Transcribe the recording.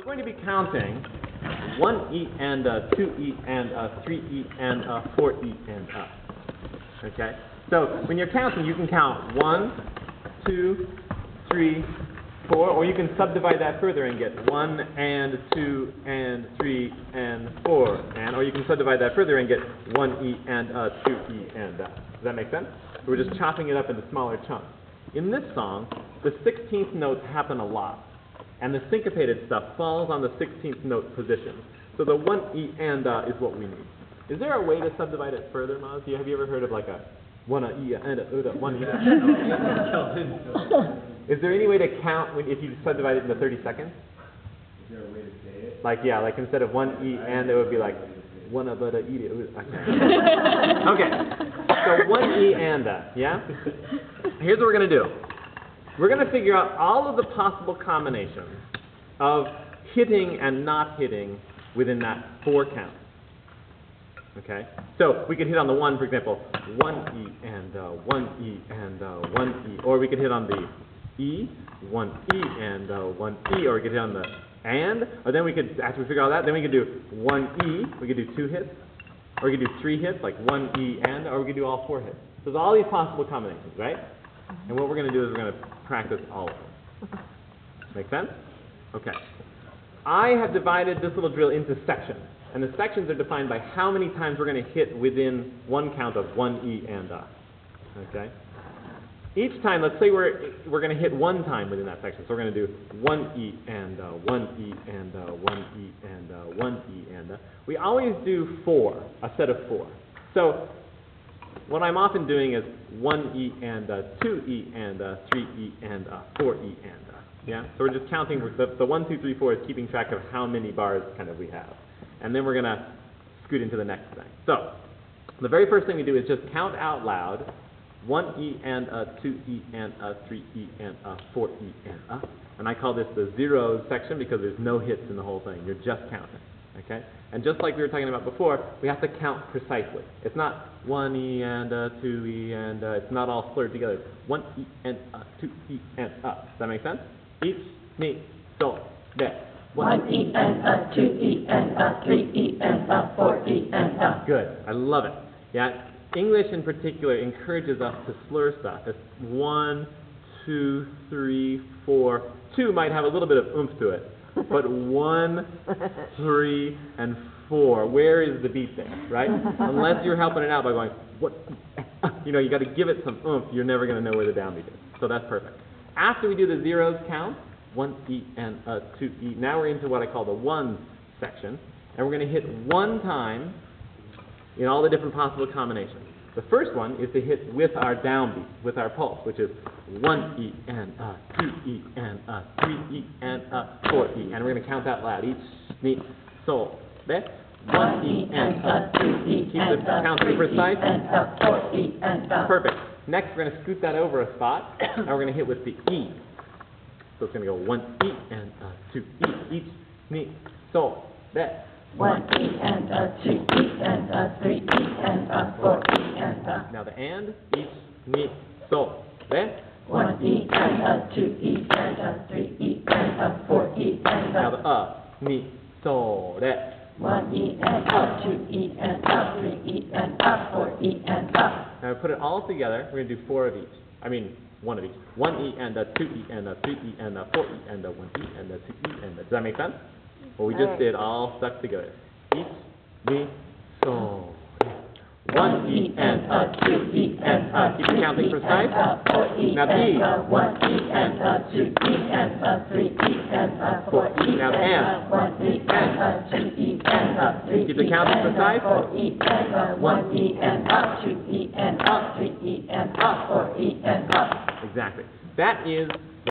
going to be counting 1E and 2E and 3E and 4E and up. Okay? So when you're counting, you can count 1, 2, 3, 4, or you can subdivide that further and get 1 and 2 and 3 and 4, and or you can subdivide that further and get 1E and 2E and up. Does that make sense? We're just chopping it up into smaller chunks. In this song, the 16th notes happen a lot, and the syncopated stuff falls on the 16th note position. So the 1E and is what we need. Is there a way to subdivide it further, Maz? Have you ever heard of like a 1E and a 1E? Is there any way to count if you subdivide it into 30 seconds? Is there a way to say it? Like, yeah, like instead of 1E and, it would be like 1 of the E. Okay. So 1E and yeah? Here's what we're going to do. We're going to figure out all of the possible combinations of hitting and not hitting within that 4 count. Okay? So we could hit on the 1, for example, 1E and 1E and 1E. Or we could hit on the E, 1E and 1E. Or we could hit on the and. Or then we could, after we figure all that, then we could do 1E. We could do 2 hits. Or we could do 3 hits, like 1E and. Or we could do all 4 hits. So there's all these possible combinations, right? And what we're going to do is we're going to practice all of them. Make sense? Okay. I have divided this little drill into sections. And the sections are defined by how many times we're going to hit within 1 count of 1E and okay? Each time, let's say we're going to hit 1 time within that section. So we're going to do 1E and 1E and 1E and 1E and we always do 4, a set of 4. So what I'm often doing is 1E and 2E and 3E and 4E and yeah? So we're just counting, the 1, 2, 3, 4 is keeping track of how many bars kind of we have. And then we're going to scoot into the next thing. So the very first thing we do is just count out loud 1E and 2E and 3E and 4E and and I call this the zeros section because there's no hits in the whole thing. You're just counting. Okay? And just like we were talking about before, we have to count precisely. It's not 1E and 2E and it's not all slurred together. 1E and 2E and Does that make sense? Each, me, so, there. 1E and 2E and 3E and 4E and Good. I love it. Yeah. English in particular encourages us to slur stuff. It's 1, 2, 3, 4. 2 might have a little bit of oomph to it. But 1, 3, and 4, where is the beat there, right? Unless you're helping it out by going, what? You know, you got to give it some oomph. You're never going to know where the downbeat is. So that's perfect. After we do the zeros count, 1E and 2E, now we're into what I call the ones section. And we're going to hit 1 time in all the different possible combinations. The first one is to hit with our downbeat, with our pulse, which is 1E and 2E and 3E and 4E. And we're going to count that loud. Each, me, so, there. 1E and 2E. Keep the count precise. and 4E and Perfect. Next, we're going to scoot that over a spot, and we're going to hit with the E. So it's going to go 1E and 2E. Each, me, so, there. 1E and 2E and 3E and 4E and Now the and, each, me, so, there. 1E and 2E and 3E and 4E and Now the me, so, there. 1E and 2E and 3E and 4E and Now we put it all together, we're going to do 4 of each. I mean, 1 of each. 1E and 2E and 3E and 4E and 1E and 2E and Does that make sense? What we just did all stuck together. Each, me, so. 1E and 2E and keep the counting precise. Now the E. 1E and 2E and 3E and 4E. Now the and. 1E and 2E and 3E. Keep the counting precise. 4E and 1E and 2E and 3E and 4E and Exactly. That is